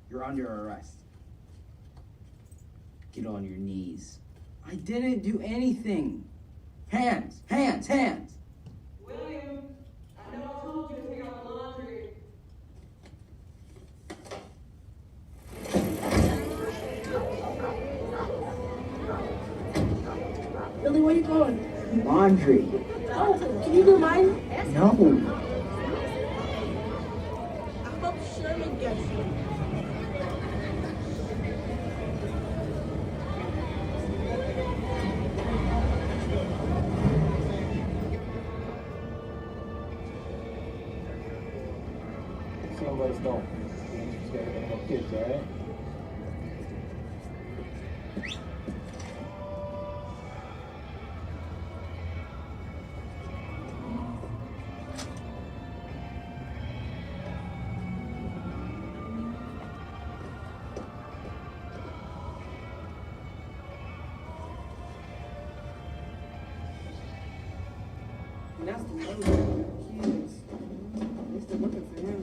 You're under arrest. Get on your knees. I didn't do anything. Hands, hands, hands. William, I know I told you to take out the laundry. Billy, where you going? Laundry. Oh, can you do mine? No. I hope Sherman gets you. Some of us don't. Just gotta have kids, alright? And that's the number. Kids. They're still looking for him.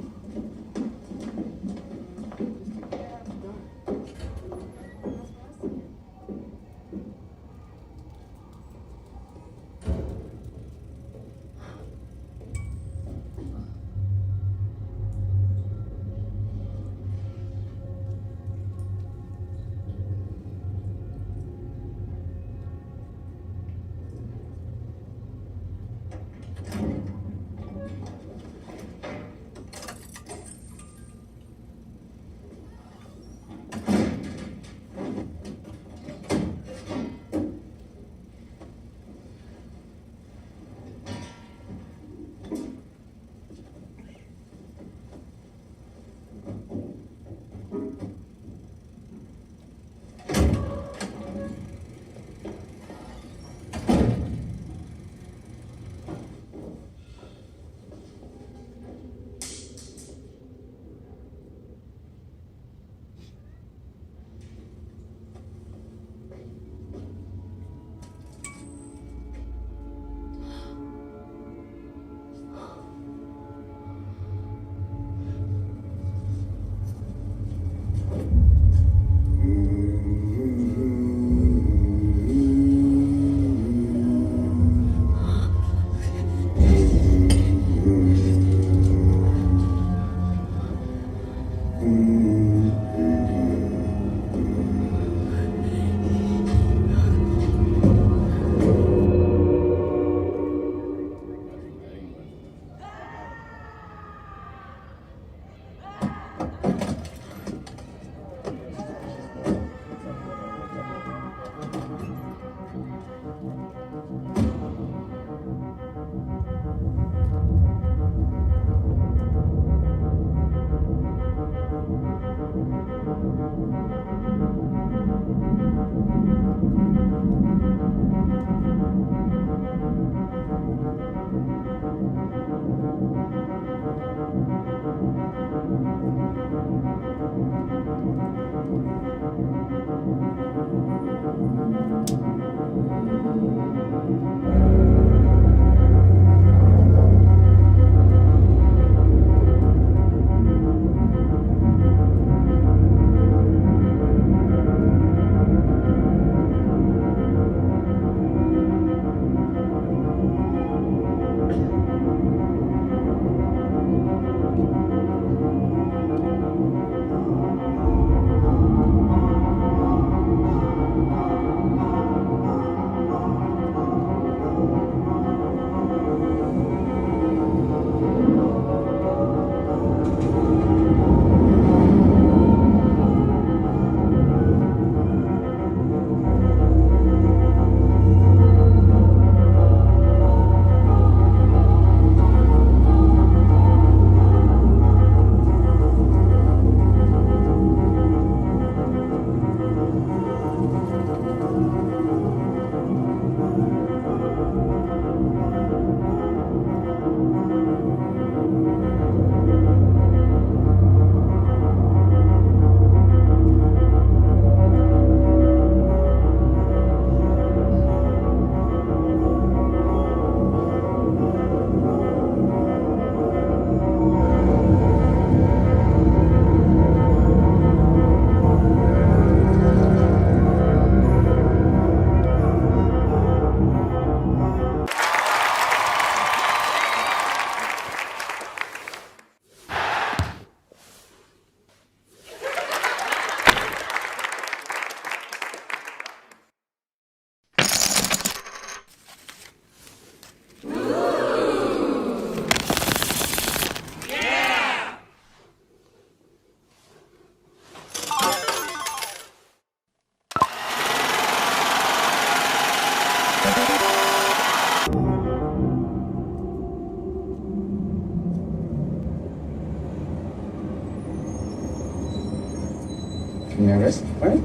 You nervous? What?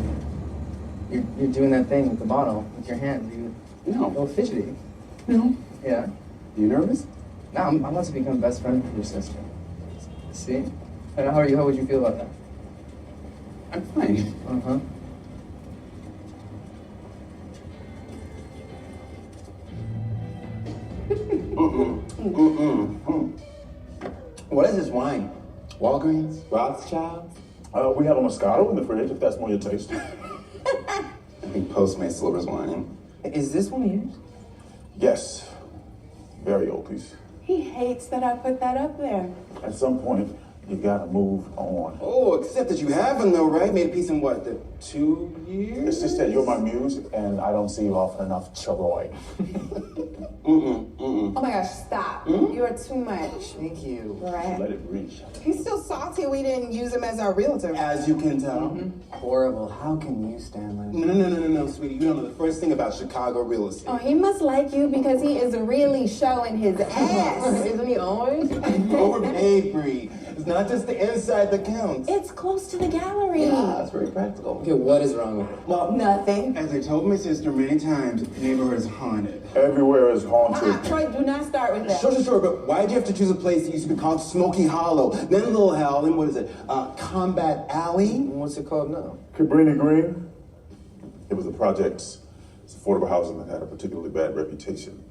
You're doing that thing with the bottle with your hand. You No. a little fidgety. No. Yeah. You nervous? No, I'm about to become best friend with your sister. See? How are you? How would you feel about that? I'm fine. Uh-huh. What is this wine? Walgreens? Rothschild? We have a Moscato in the fridge, if that's more your taste. I think Postmates delivers wine. Is this one of yours? Yes. Very old piece. He hates that I put that up there. At some point, you gotta move on. Oh, except that you haven't though, right? Made a piece in what, the 2 years? It's just that you're my muse, and I don't see you often enough, Charoy. Oh my gosh, stop. You are too much. Thank you. Right. Let it reach. He's still salty we didn't use him as our realtor. As you can tell. Horrible. How can you, Stanley? No, sweetie. You don't know the first thing about Chicago real estate. Oh, he must like you because he is really showing his ass. Isn't he always? Overpaid, Bree. It's not just the inside that counts. It's close to the gallery. Yeah, it's very practical. Okay, what is wrong with it? Well, Nothing. as I told my sister many times, the neighborhood is haunted. Everywhere is haunted. Troy, do not start with that. Sure, but why'd you have to choose a place that used to be called Smoky Hollow, then Little Hell, then what is it, Combat Alley? What's it called now? Cabrini Green. It was the projects. It's affordable housing that had a particularly bad reputation.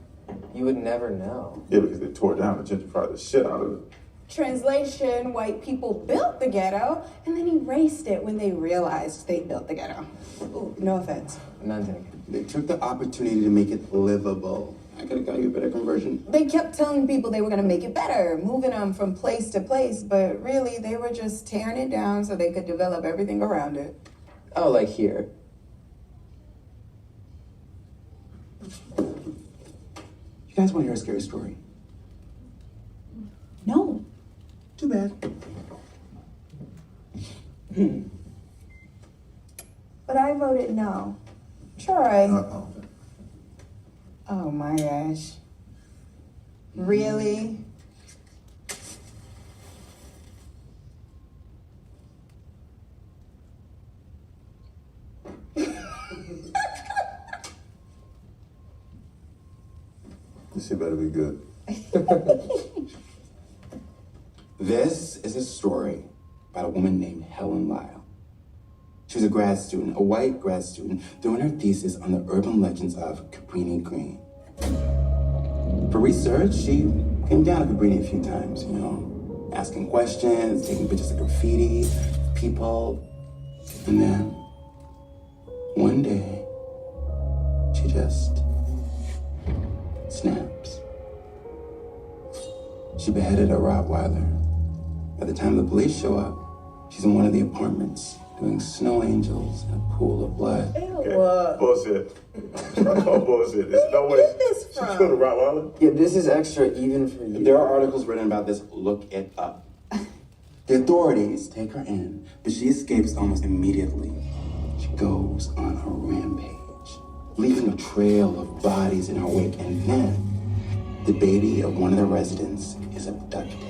You would never know. Yeah, because they tore it down and gentrified the shit out of it. Translation, white people built the ghetto and then erased it when they realized they built the ghetto. Ooh, no offense. None taken. They took the opportunity to make it livable. I could have got you a better conversion. They kept telling people they were gonna make it better, moving them from place to place, but really they were just tearing it down so they could develop everything around it. Oh, like here. You guys want to hear a scary story? No. Too bad. But I voted no. Troy. Uh-oh. Oh my gosh. Really? This shit better be good. This is a story about a woman named Helen Lyle. She was a grad student, a white grad student, doing her thesis on the urban legends of Cabrini Green. For research, she came down to Cabrini a few times, you know, asking questions, taking pictures of graffiti, people. And then, one day, she just snaps. She beheaded a Rottweiler. By the time the police show up, she's in one of the apartments doing snow angels in a pool of blood. Okay. Bullshit. Oh, bullshit. There's no way. this She from? killed a Rottweiler? Yeah, this is extra even for you. If there are articles written about this, look it up. The authorities take her in, but she escapes almost immediately. She goes on a rampage, leaving a trail of bodies in her wake, and then the baby of one of the residents is abducted.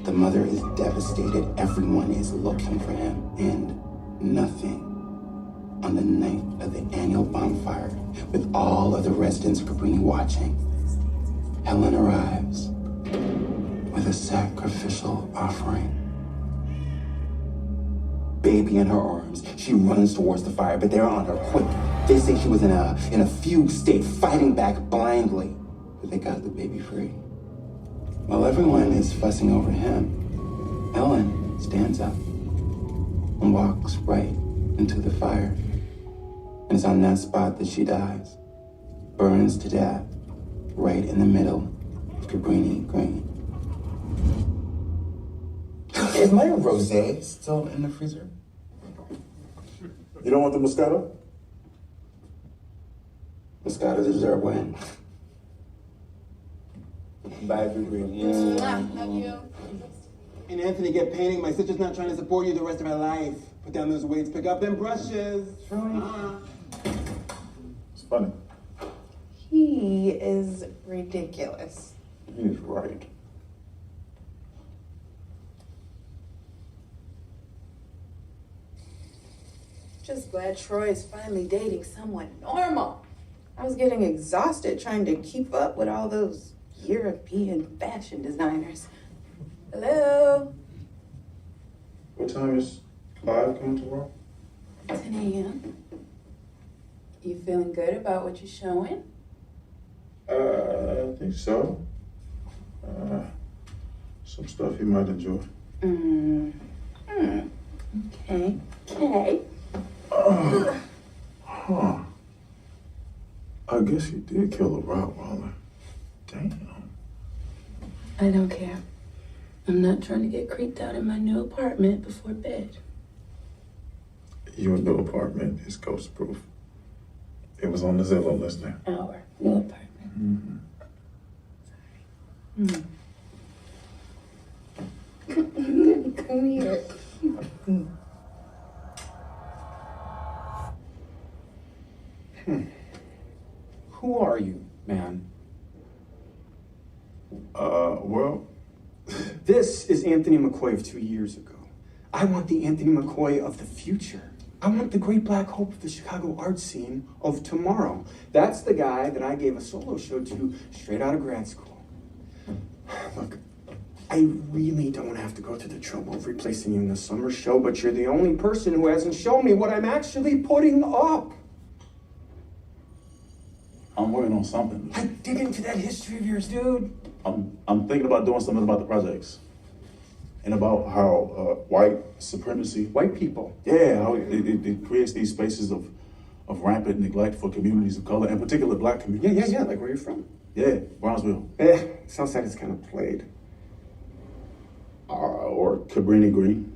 The mother is devastated. Everyone is looking for him, and nothing. On the night of the annual bonfire, with all of the residents of Cabrini watching, Helen arrives with a sacrificial offering. Baby in her arms, she runs towards the fire, but they're on her quick. They say she was in a fugue state, fighting back blindly, but they got the baby free. While everyone is fussing over him, Ellen stands up and walks right into the fire. And it's on that spot that she dies, burns to death, right in the middle of Cabrini Green. Is my rosé still in the freezer? You don't want the Moscato? Moscato dessert win. Bye, Green. Love you. And Anthony, get painting. My sister's not trying to support you the rest of her life. Put down those weights, pick up them brushes. It's funny. He is ridiculous. He's right. Just glad Troy is finally dating someone normal. I was getting exhausted trying to keep up with all those European fashion designers. Hello? What time is Clive coming to work? 10 a.m. You feeling good about what you're showing? I think so. Some stuff he might enjoy. Okay. Okay. Huh. I guess he did kill a Rottweiler. Damn. I don't care. I'm not trying to get creeped out in my new apartment before bed. Your new apartment is ghost proof. It was on the Zillow listing. Our new apartment. Come here. Who are you, man? Well, This is Anthony McCoy of 2 years ago. I want the Anthony McCoy of the future. I want the great black hope of the Chicago art scene of tomorrow. That's the guy that I gave a solo show to straight out of grad school. Look, I really don't have to go through the trouble of replacing you in the summer show, but you're the only person who hasn't shown me what I'm actually putting up. I'm working on something. Like, dig into that history of yours, dude. I'm thinking about doing something about the projects. and about how white supremacy, White people. Yeah, how it creates these spaces of rampant neglect for communities of color, in particular black communities. Yeah, like where you're from. Yeah, Brownsville. Southside is kind of played. Or Cabrini Green.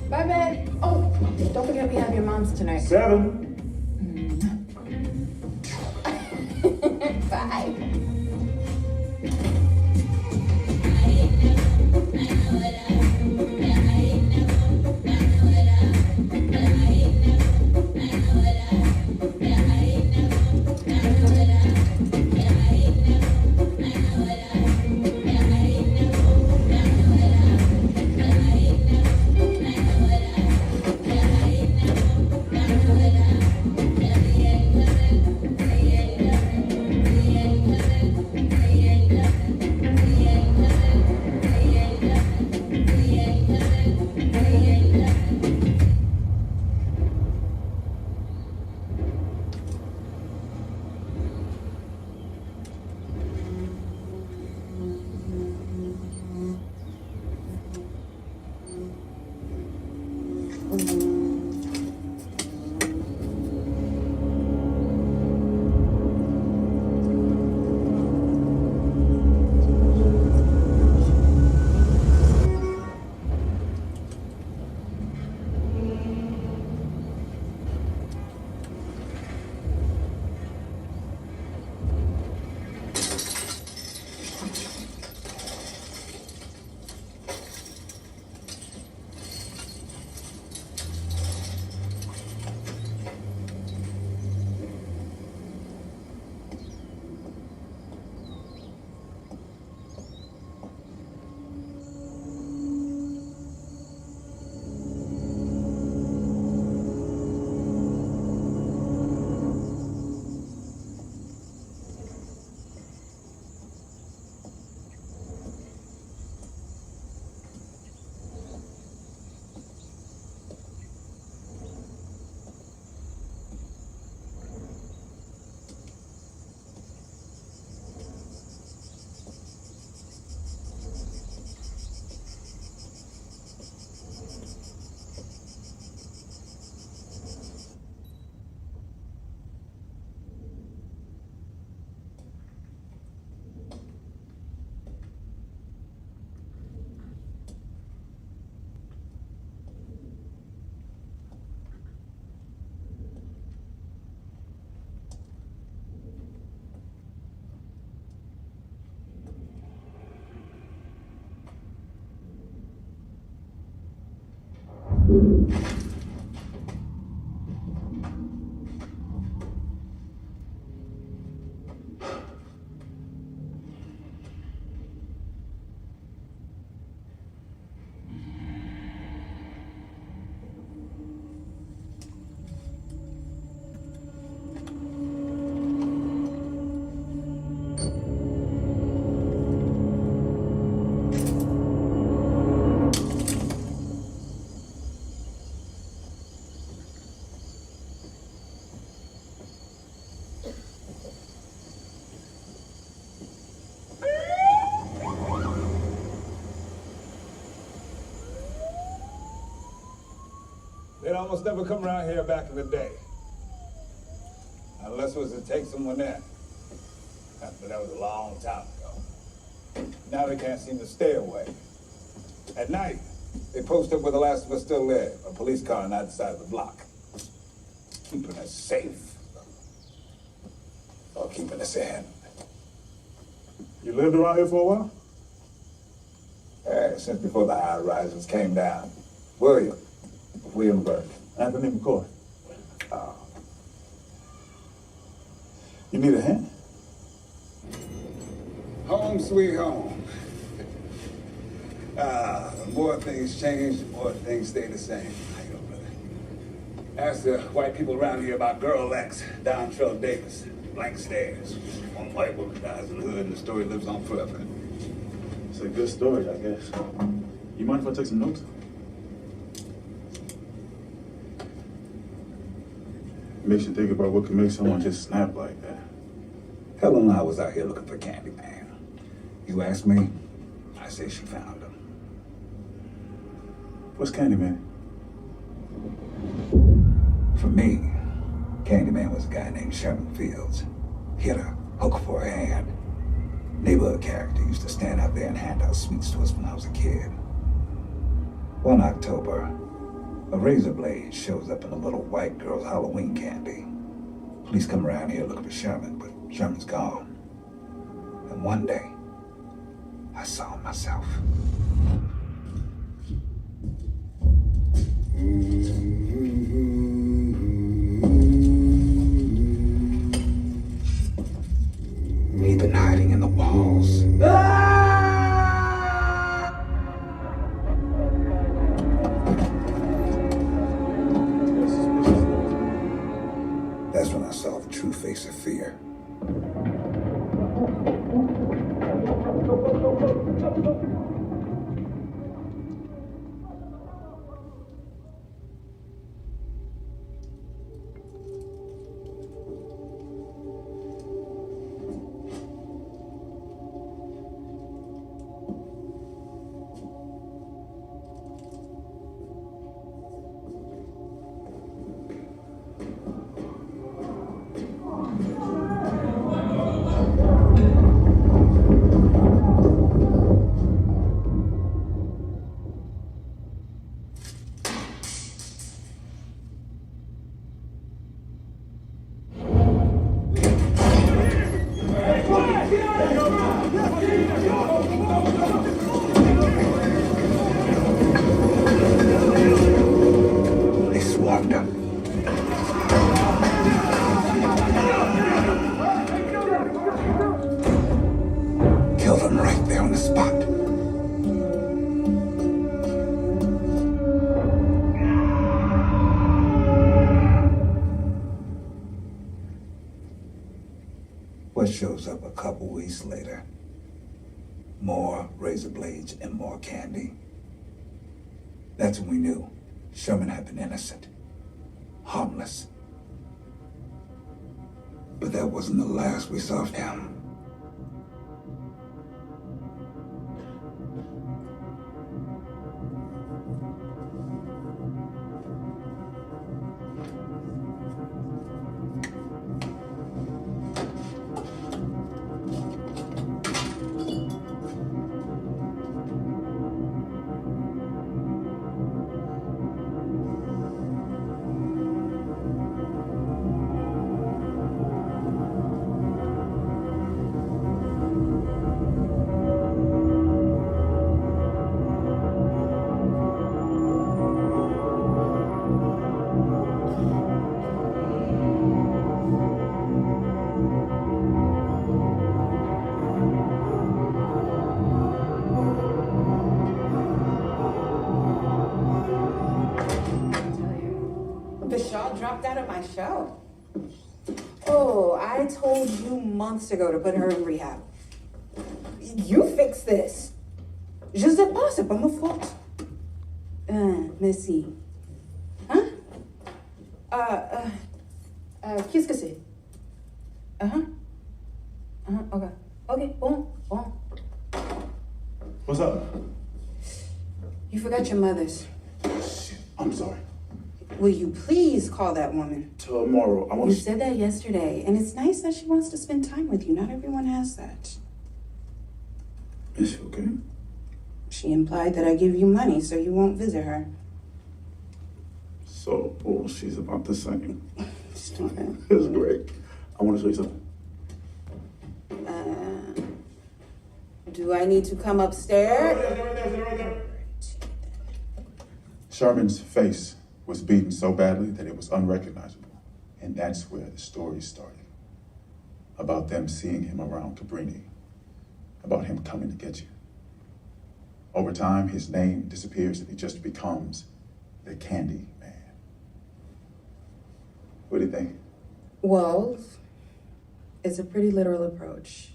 Bye, babe. Oh, don't forget we have your mom's tonight. 7. Bye. almost never come around here back in the day. Unless it was to take someone in. But that was a long time ago. Now they can't seem to stay away. At night, they post up where the last of us still live. A police car on that side of the block. Keeping us safe. Or keeping us in. You lived around here for a while? Yeah, since before the high rises came down. Williamsburg. Anthony McCoy. You need a hand? Home sweet home. The more things change, the more things stay the same. How you doing, brother? Ask the white people around here about Girl X, Dontrell Davis, blank stares. One white woman dies in the hood and the story lives on forever. It's a good story, I guess. You mind if I take some notes? Makes you think about what can make someone just snap like that. Helen and I was out here looking for Candyman. You ask me, I say she found him. What's Candyman? For me, Candyman was a guy named Sherman Fields. He had a hook for a hand. Neighborhood character used to stand out there and hand out sweets to us when I was a kid. One October, a razor blade shows up in a little white girl's Halloween candy. Police come around here looking for Sherman, but Sherman's gone. And one day, I saw him myself. He'd been hiding in the walls. That's when I saw the true face of fear. They swarmed him. Killed him right there on the spot. What shows up a couple weeks later? More razor blades and more candy. That's when we knew Sherman had been innocent, harmless. But that wasn't the last we saw of him. The shawl dropped out of my show. Oh, I told you months ago to put her in rehab. You fix this. Je sais pas, c'est pas ma faute. Merci. Hein? Qu'est-ce que c'est? Okay. Okay, bon. What's up? You forgot your mother's. Shit, I'm sorry. Will you please call that woman? Tomorrow. I want You said that yesterday, and it's nice that she wants to spend time with you. Not everyone has that. Is she okay? She implied that I give you money so you won't visit her. So, well, she's about the same. Stop it. It's great. I want to show you something. Do I need to come upstairs? Right there. Sherman's face was beaten so badly that it was unrecognizable. And that's where the story started. About them seeing him around Cabrini. About him coming to get you. Over time, his name disappears and he just becomes the Candyman. What do you think? Well, it's a pretty literal approach.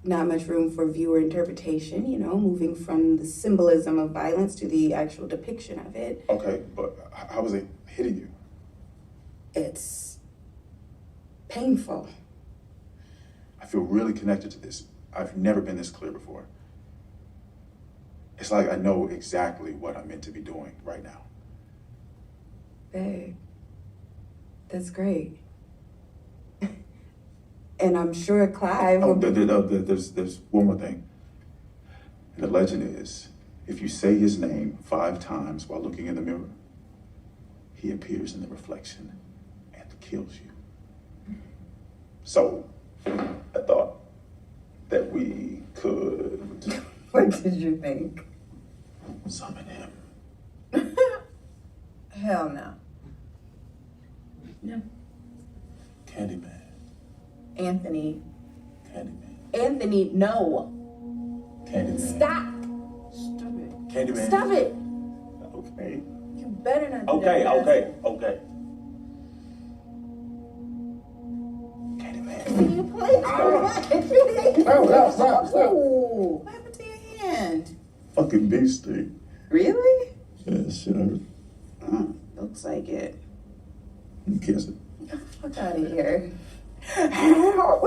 Not much room for viewer interpretation, moving from the symbolism of violence to the actual depiction of it. Okay, but how was it hitting you? It's painful. I feel really connected to this. I've never been this clear before. It's like I know exactly what I'm meant to be doing right now. Babe, that's great. And I'm sure Clive will there's one more thing. And the legend is, if you say his name 5 times while looking in the mirror, he appears in the reflection and kills you. So, I thought that we could... What did you think? Summon him. Hell no. Yeah. Candyman. Anthony. Candyman. Anthony, no. Candyman. Stop. Stop it. Candyman. Stop it. Okay. You better not do Okay. that. Candyman. Can you please? Stop. Ooh, what happened to your hand? Fucking beastie. Really? Yeah, shit hurt. Looks like it. Kiss it. Fuck out of here. Help.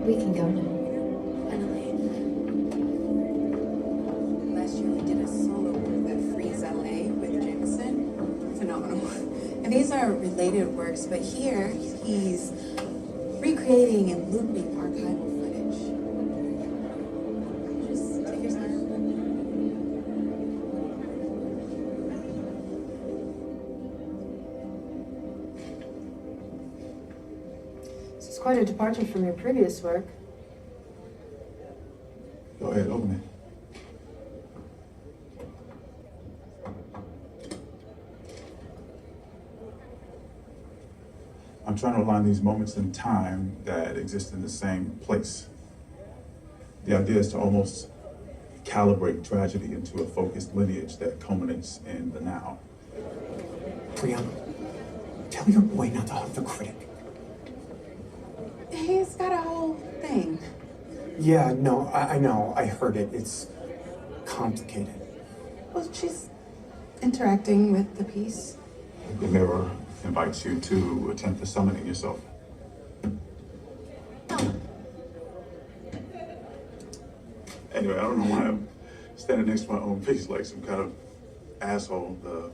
We can go now. Finally. Last year we did a solo work that Freeze LA with Jameson. Phenomenal. And these are related works, but here he's recreating and looping archival footage. Just take your time. This is quite a departure from your previous work. Go ahead, open it. I'm trying to align these moments in time that exist in the same place. The idea is to almost calibrate tragedy into a focused lineage that culminates in the now. Priyanka, tell your boy not to hunt the critic. He's got a whole thing. Yeah, no, I know. I heard it. It's complicated. Well, she's interacting with the piece. The mirror invites you to attempt the summoning yourself. Anyway, I don't know why I'm standing next to my own piece like some kind of asshole. The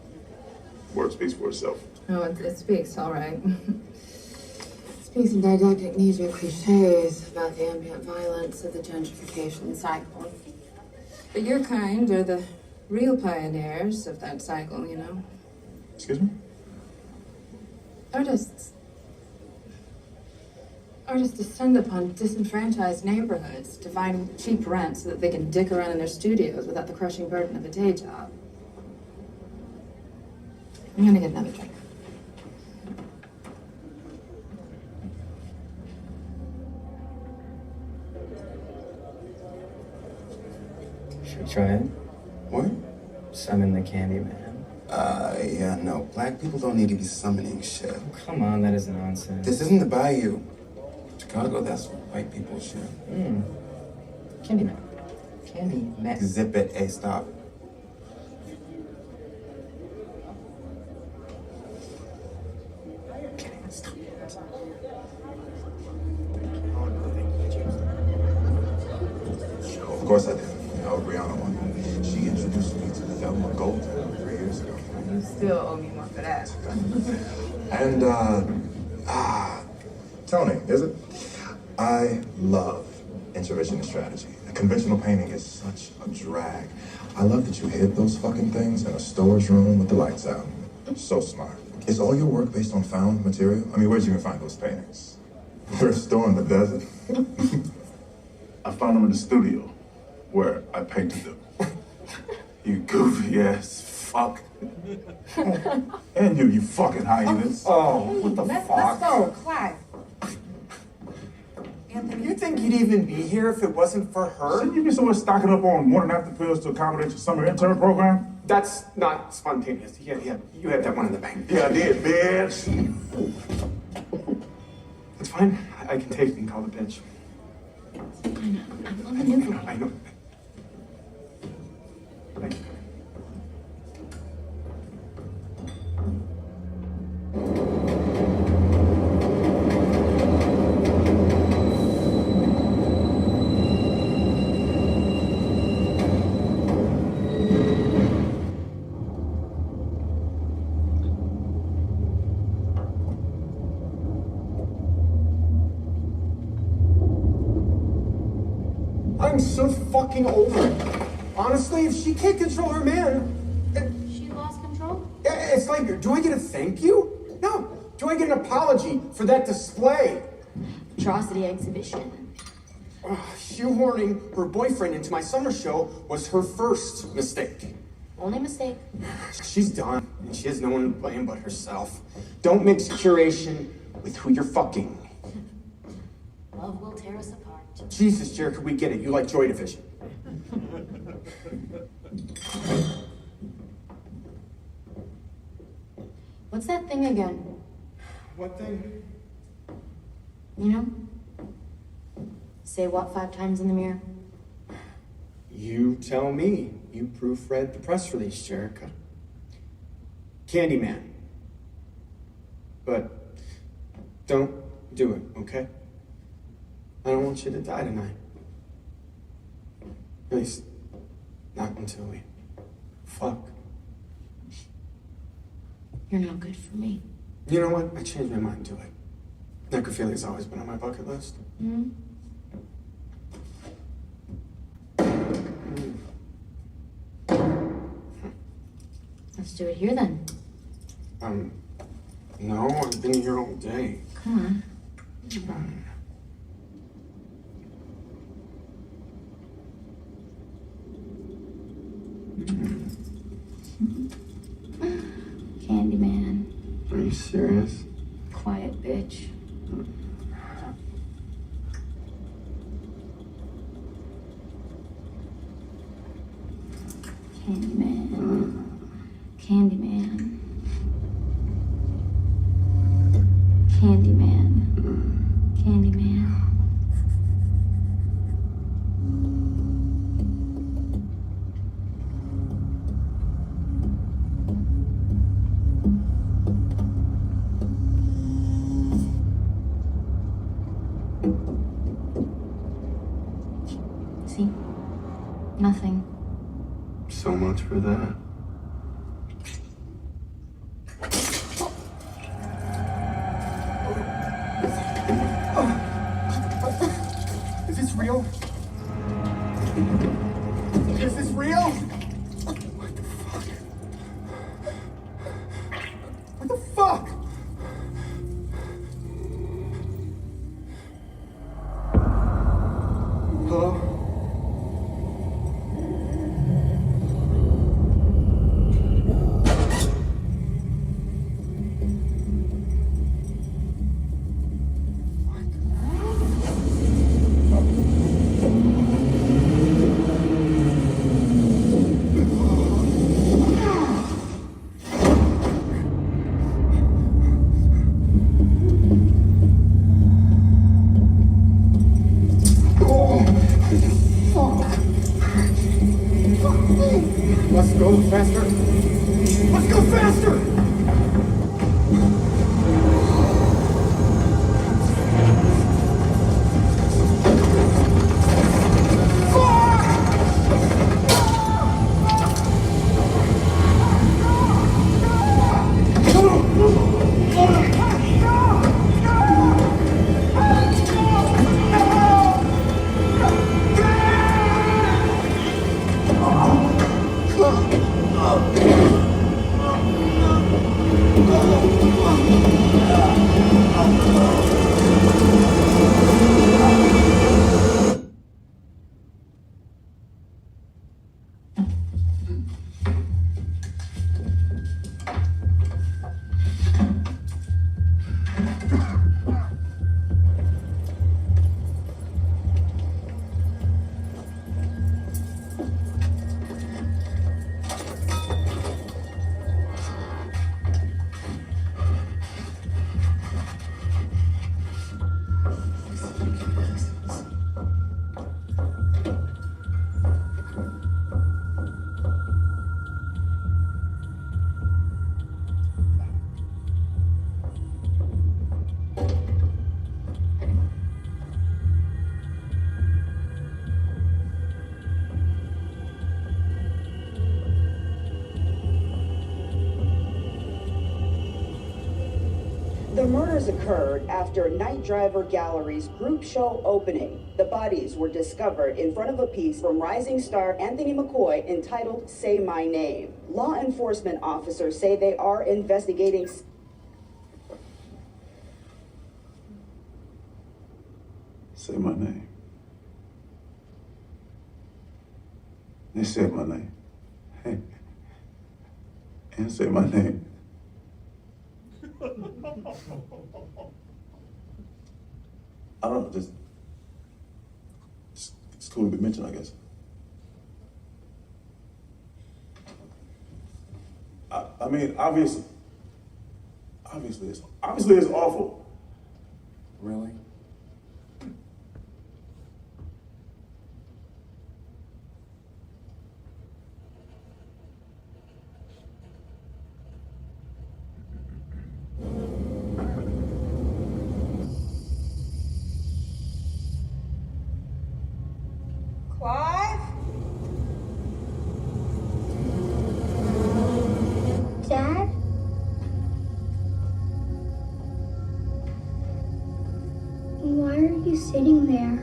word speaks for itself. Oh, it speaks, all right. It speaks in didactic, neat cliches about the ambient violence of the gentrification cycle. But your kind are the real pioneers of that cycle, you know. Excuse me? Artists descend upon disenfranchised neighborhoods, dividing cheap rent so that they can dick around in their studios without the crushing burden of a day job. I'm gonna get another drink. Should we try it? What? Summon the Candyman. Yeah, no. Black people don't need to be summoning shit. Come on, that is nonsense. This isn't the Bayou. Chicago, that's white people shit. Candyman. Candyman. Zip it, hey, stop. Candyman, stop. Of course I did. Brianna one. She introduced me to the Thelma Gold 3 years ago. You still owe me one for that. And, Tony, is it? I love intervention strategy. Conventional painting is such a drag. I love that you hid those fucking things in a storage room with the lights out. So smart. Is all your work based on found material? I mean, where'd you even find those paintings? Thrift store in the desert? I found them in the studio where I painted them. You goofy ass fuck. And you fucking hyenas. Oh, what the Let's fuck? go, Clive. Anthony, you think you'd even be here if it wasn't for her? Shouldn't you be somewhere stocking up on morning after pills to accommodate your summer intern program? That's not spontaneous. Yeah, you had that one in the bank. Yeah, I did, bitch. It's fine. I can take it and call the bitch. I know. Thank you. I'm so fucking over it. Honestly, if she can't control her man, She lost control? it's like, do I get a thank you? No. Do I get an apology for that display? Atrocity exhibition. Shoehorning her boyfriend into my summer show was her first mistake. Only mistake. She's done, and she has no one to blame but herself. Don't mix curation with who you're fucking. Love will tear us apart. Jesus, Jericho, we get it. You like Joy Division. What's that thing again? What thing? You know? Say what 5 times in the mirror? You tell me. You proofread the press release, Jericho. Candyman. But don't do it, okay? I don't want you to die tonight. At least, not until we fuck. You're no good for me. You know what? I changed my mind to it. Necrophilia's always been on my bucket list. Hmm? Let's do it here then. No, I've been here all day. Come on. Candyman. Are you serious? Quiet bitch. Candyman. Candyman. Candyman. Candyman. See? Nothing. So much for that. Is this real? Is this real? What the fuck? What the fuck? Hello? Let's go faster. Let's go faster. The murders occurred after Night Driver Gallery's group show opening. The bodies were discovered in front of a piece from rising star Anthony McCoy entitled Say My Name. Law enforcement officers say they are investigating. Say my name. They said my name. Hey. And say my name. I don't know, just it's cool to be mentioned, I guess. I mean, obviously it's awful. Really? Clive? Dad? Why are you sitting there?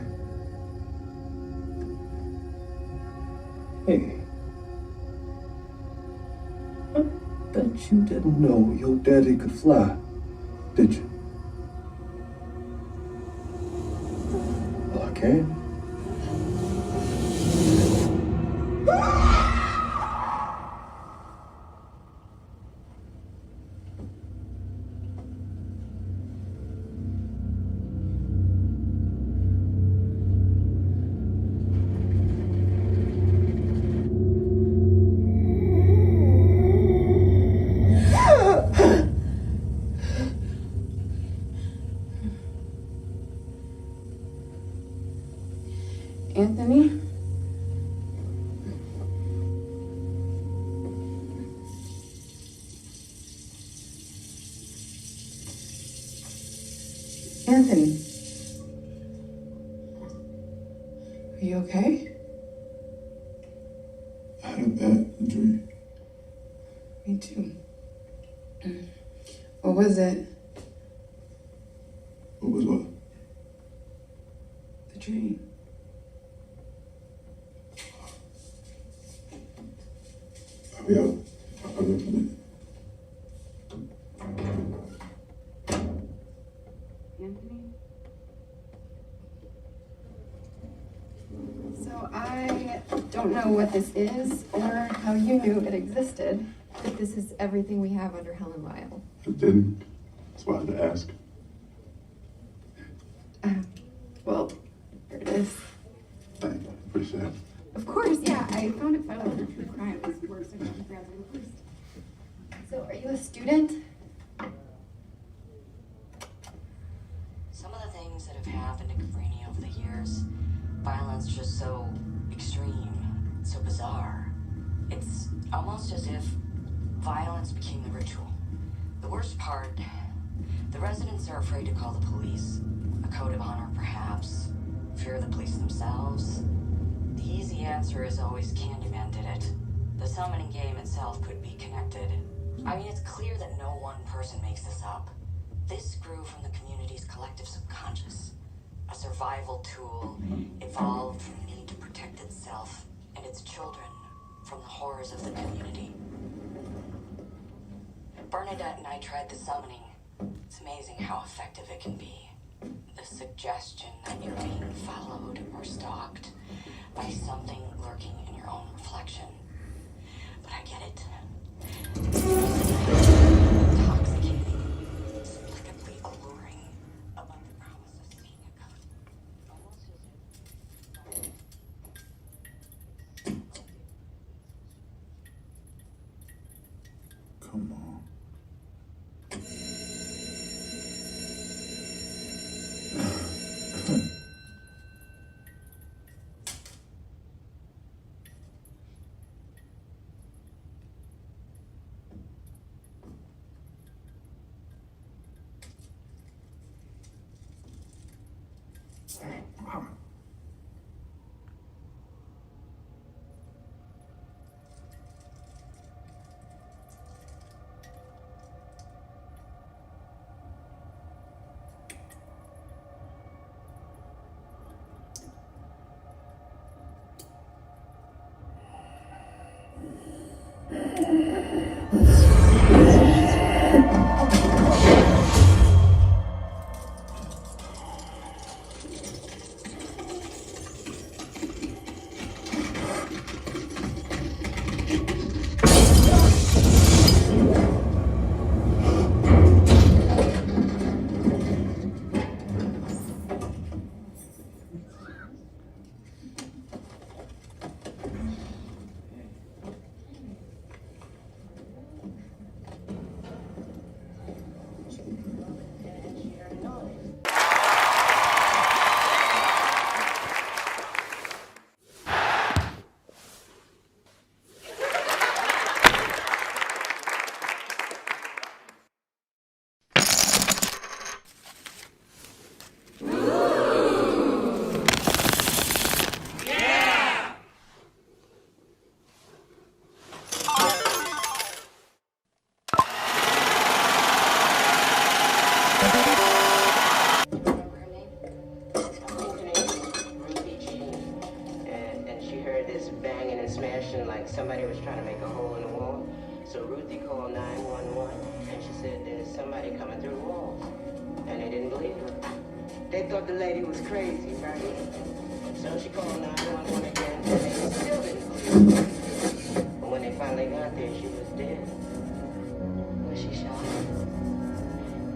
Hey. I bet you didn't know your daddy could fly, did you? Well, I can. Anthony? Anthony. you okay? I had a bad dream. Me too. What was it? What was what? The dream. I'll be out. I'll be up in a minute. Anthony? So I don't know what this is or how you knew it existed, but this is everything we have under Helen Ryle. I didn't. That's why I had to ask. Well, here it is. Thank you. Appreciate it. Of course, yeah. I found it filed under true crime. This works in first. So, are you a student? Some of the things that have happened to Cabrini over the years, violence just so extreme, so bizarre. It's almost as if violence became the ritual. The worst part, the residents are afraid to call the police. A code of honor, perhaps. Fear of the police themselves. The easy answer is always Candyman did it. The summoning game itself could be connected. I mean, it's clear that no one person makes this up. This grew from the community's collective subconscious. A survival tool evolved from the need to protect itself and its children from the horrors of the community. Bernadette and I tried the summoning. It's amazing how effective it can be. The suggestion that you're being followed or stalked by something lurking in your own reflection. But I get it. Intoxicating, inexplicably alluring, above the promise of being a god. Almost as if... Come on. And she heard this banging and smashing like somebody was trying to make a hole in the wall. So Ruthie called 911 and she said there's somebody coming through the walls. And they didn't believe her. They thought the lady was crazy, right? So she called 911 again and they still didn't believe her. But when they finally got there, she was dead. Was she shot?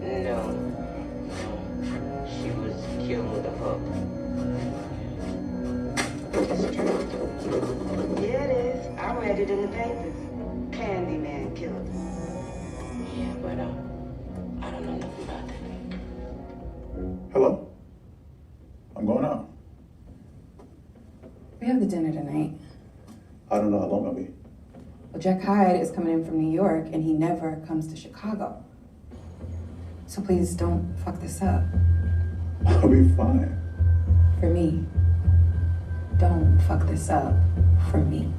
No. She was killed with a hook. It's true. Yeah, it is. I read it in the papers. Candyman killed her. Yeah, but I don't know nothing about that. Hello? I'm going out. We have the dinner tonight. I don't know how long I'll be. Well, Jack Hyde is coming in from New York, and he never comes to Chicago. So please don't fuck this up. I'll be fine. For me. Don't fuck this up for me.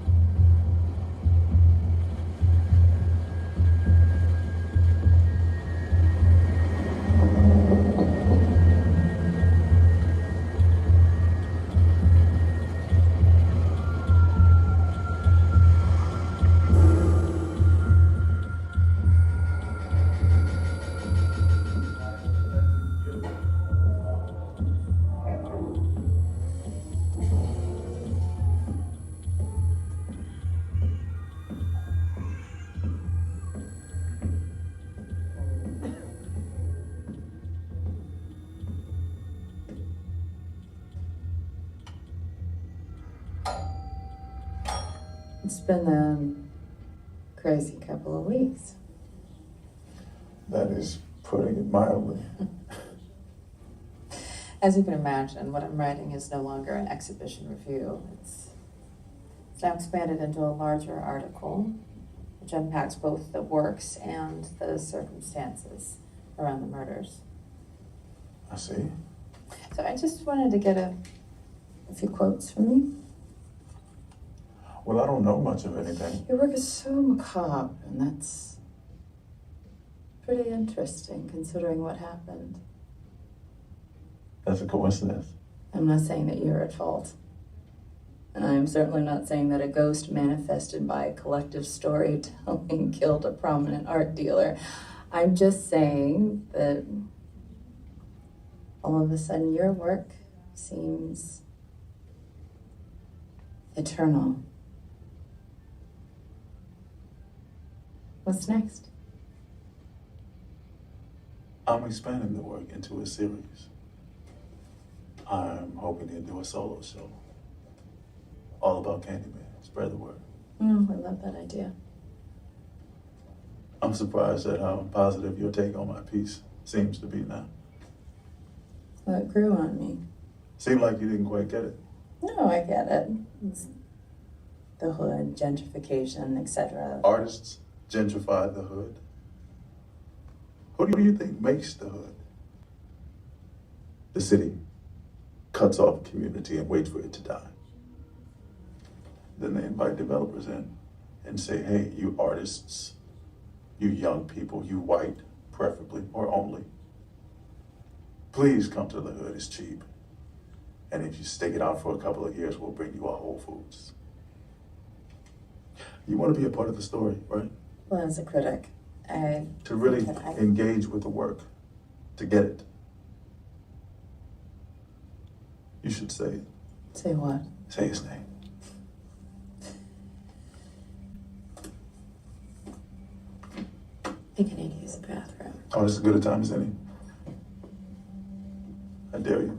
It's been a crazy couple of weeks. That is putting it mildly. As you can imagine, what I'm writing is no longer an exhibition review. It's now expanded into a larger article, which unpacks both the works and the circumstances around the murders. I see. So I just wanted to get a few quotes from you. Well, I don't know much of anything. Your work is so macabre, and that's pretty interesting considering what happened. That's a coincidence. I'm not saying that you're at fault. And I'm certainly not saying that a ghost manifested by collective storytelling killed a prominent art dealer. I'm just saying that all of a sudden your work seems eternal. What's next? I'm expanding the work into a series. I'm hoping to do a solo show. All about Candyman. Spread the word. I love that idea. I'm surprised at how positive your take on my piece seems to be now. Well, it grew on me. Seemed like you didn't quite get it. No, I get it. It's the hood, gentrification, etc. Artists gentrified the hood. Who do you think makes the hood? The city cuts off a community and waits for it to die. Then they invite developers in and say, hey, you artists, you young people, you white, preferably, or only, please come to the hood, it's cheap. And if you stick it out for a couple of years, we'll bring you a Whole Foods. You want to be a part of the story, right? Well, as a critic, To really engage with the work, to get it. You should say it. Say what? Say his name. I think I need to use the bathroom. Oh, this is as good a time as any. I dare you.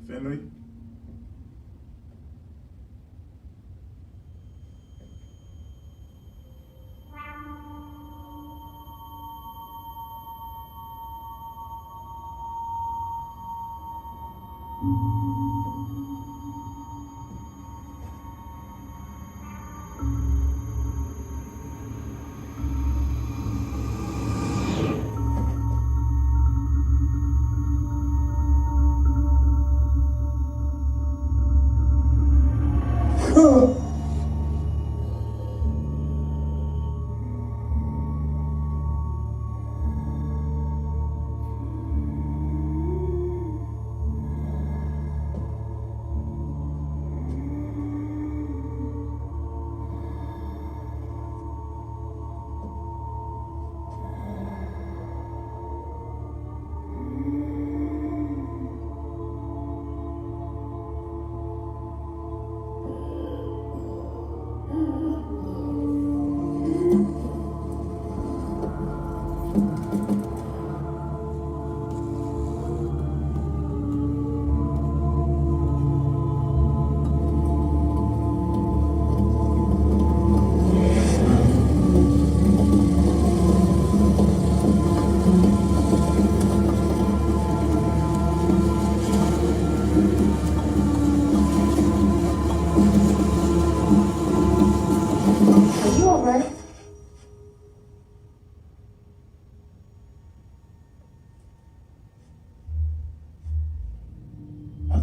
Finley? Mm-hmm.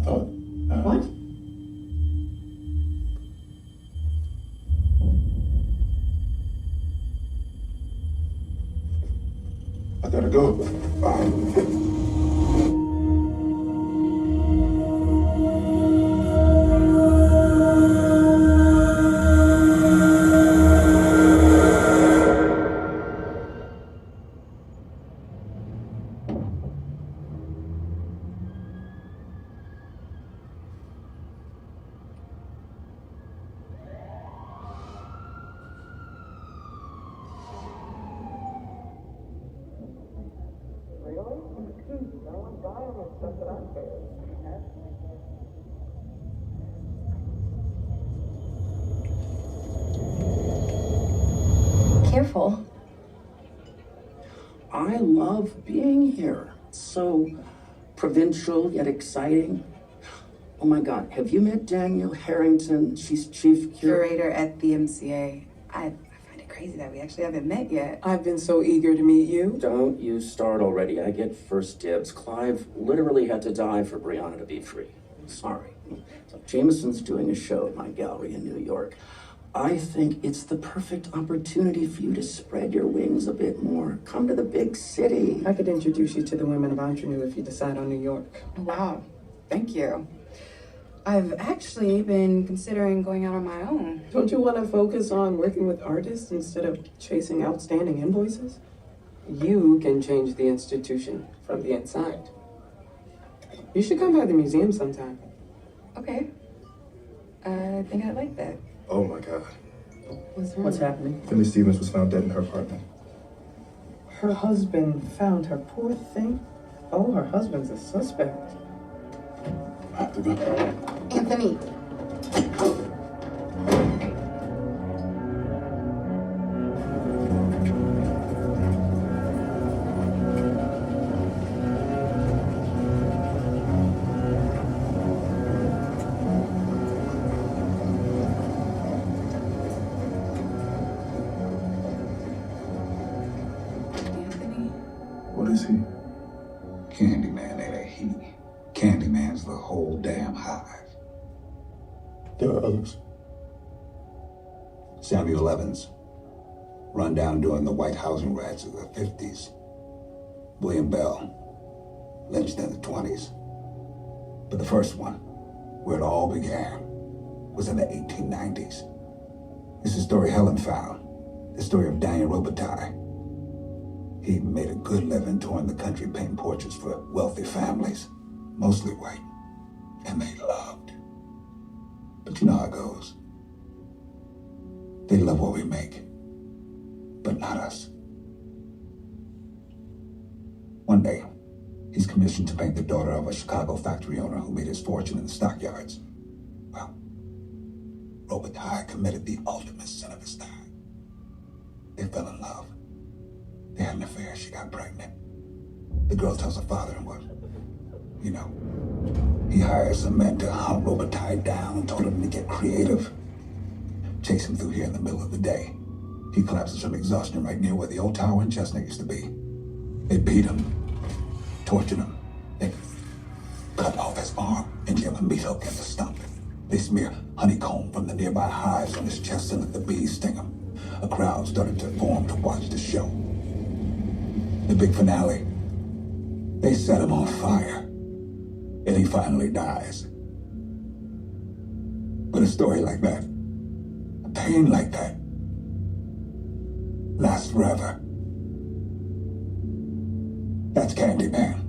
thought. What? I gotta go. Careful. I love being here. It's so provincial yet exciting. Oh my God, have you met Danielle Harrington? She's chief Curator at the MCA. I find it crazy that we actually haven't met yet. I've been so eager to meet you. Don't you start already. I get first dibs. Clive literally had to die for Brianna to be free. Sorry. So Jameson's doing a show at my gallery in New York. I think it's the perfect opportunity for you to spread your wings a bit more. Come to the big city. I could introduce you to the women of Ingenue if you decide on New York. Wow, thank you. I've actually been considering going out on my own. Don't you want to focus on working with artists instead of chasing outstanding invoices? You can change the institution from the inside. You should come by the museum sometime. Okay. I think I'd like that. Oh my God. What's happening? Philly Stevens was found dead in her apartment. Her husband found her, poor thing. Oh, her husband's a suspect. I have to go. Anthony. What is he? Candyman ain't a he. Candyman's the whole damn hive. There are others. Samuel Evans, run down during the white housing riots of the 50s. William Bell, lynched in the 20s. But the first one, where it all began, was in the 1890s. It's the story Helen found, the story of Daniel Robitaille. He made a good living touring the country painting portraits for wealthy families, mostly white, and they loved. But you know how it goes. They love what we make, but not us. One day, he's commissioned to paint the daughter of a Chicago factory owner who made his fortune in the stockyards. Well, Robitaille committed the ultimate sin of his time. They fell in love. They had an affair, she got pregnant. The girl tells her father, and what? You know, he hires some men to hunt Robitaille down and told him to get creative. Chase him through here in the middle of the day. He collapses from exhaustion right near where the old tower in Chestnut used to be. They beat him, tortured him. They cut off his arm and give him a meat hook in the stump. They smear honeycomb from the nearby hives on his chest and let the bees sting him. A crowd started to form to watch the show. The big finale, they set him on fire, and he finally dies. But a story like that, a pain like that, lasts forever. That's Candyman.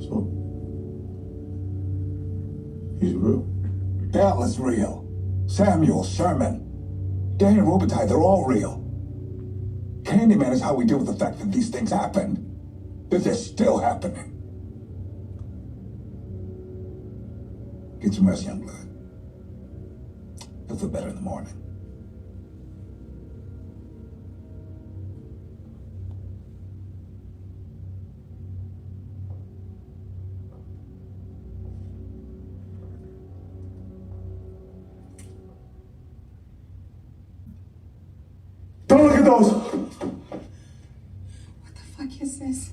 So, he's real? Hell is real. Samuel, Sherman, Daniel Robitaille, they're all real. Candyman is how we deal with the fact that these things happened. That they're still happening. Get some rest, young blood. You'll feel better in the morning. Don't look at those! What the fuck is this?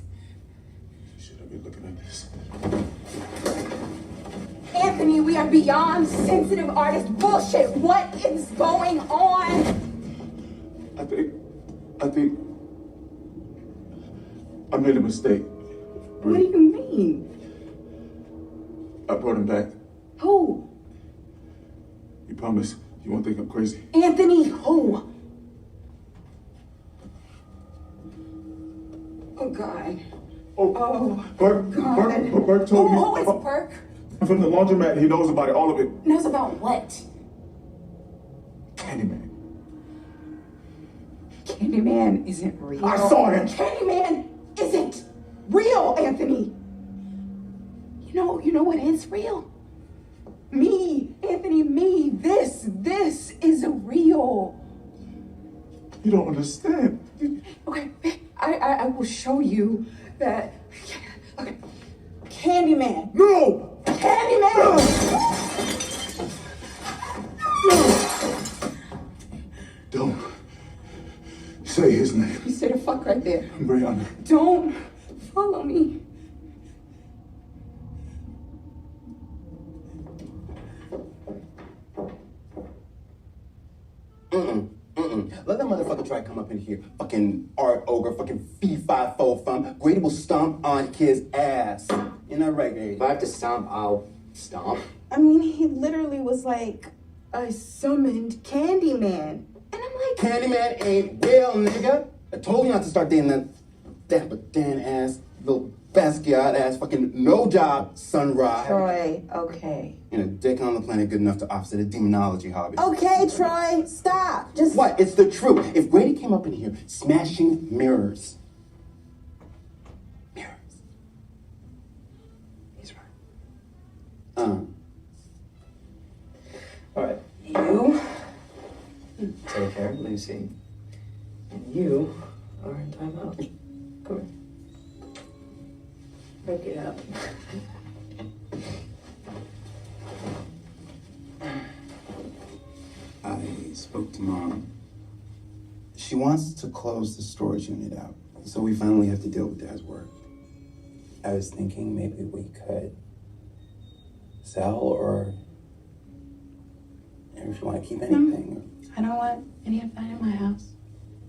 beyond sensitive artist bullshit. What is going on? I think I made a mistake. What do you mean? I brought him back. Who? You promise you won't think I'm crazy? Anthony, who? Oh, God. Oh, Burke, God. Burke told me. Who is Burke? From the laundromat, he knows about it, all of it. Knows about what? Candyman. Candyman isn't real. I saw him. Candyman isn't real, Anthony. You know what is real? Me, Anthony, me. This is real. You don't understand. Okay, I will show you that. Okay, Candyman. No! Candyman! Don't say his name. You say the fuck right there. Brianna. Don't follow me. Let that motherfucker try to come up in here. Fucking art ogre, fucking fee-fi-fo-fum. Grady will stomp on kid's ass. You're not right, Grady. If I have to stomp, I'll stomp. I mean, he literally was like, I summoned Candyman. And I'm like, Candyman ain't real, nigga. I told you not to start dating that dapper Dan ass, little Basquiat ass, fucking no job sunrise. Troy, okay. And a dick on the planet good enough to offset a demonology hobby. Okay, Troy, stop. Just What? It's the truth. If Grady came up in here smashing mirrors. He's right. All right, you take care of Lucy, and you are in timeout. Come here. Break it up. I spoke to Mom. She wants to close the storage unit out, so we finally have to deal with Dad's work. I was thinking maybe we could sell, or if you want to keep anything. I don't want any of that in my house.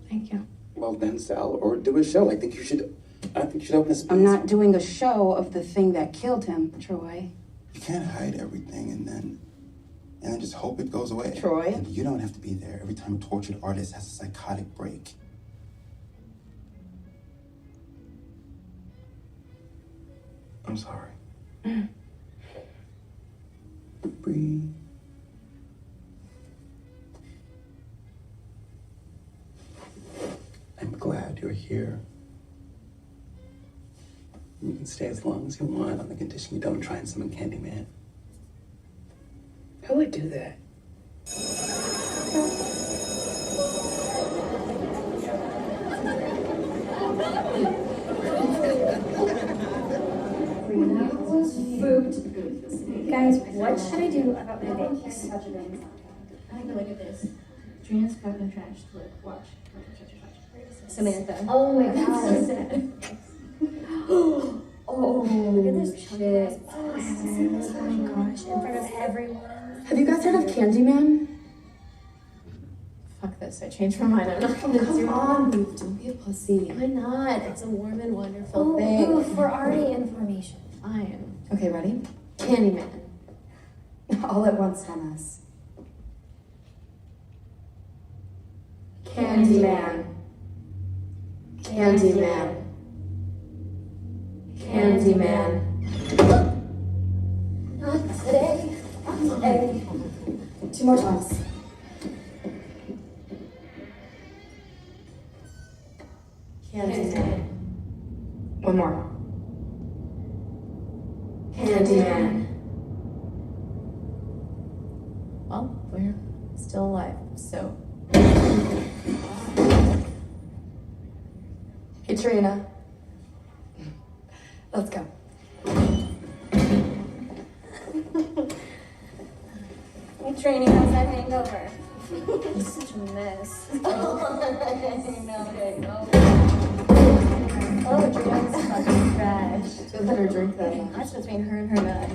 Thank you. Well, then sell or do a show. I think you should open a space. I'm not doing a show of the thing that killed him, Troy. You can't hide everything and then just hope it goes away. Troy? And you don't have to be there every time a tortured artist has a psychotic break. I'm sorry. Breathe. I'm glad you're here. You can stay as long as you want on the condition you don't try and summon Candyman. Who would do that? Guys, what should I do about my bags? I think look at this. Trina's fucking trash. Look, watch. Samantha. Oh my god. Oh, look at this shit. Oh my gosh, in front of everyone. Have you guys heard of Candyman? Fuck this, I changed my mind. I'm not gonna do it. Come on, don't be a pussy. Why not? It's a warm and wonderful thing. Ooh, for arty information. Fine. Okay, ready? Candyman. All at once on us. Candyman. Candyman. Candyman. Not today. Not today. 2 more times. Candyman. 1 more. Candyman. Well, we're still alive, so. Hey, Trina. Let's go. Hey, Trini, how's that hangover? It's such a mess. I know. Oh, Trina's fucking trash. She better drink that. That's between her and her nut.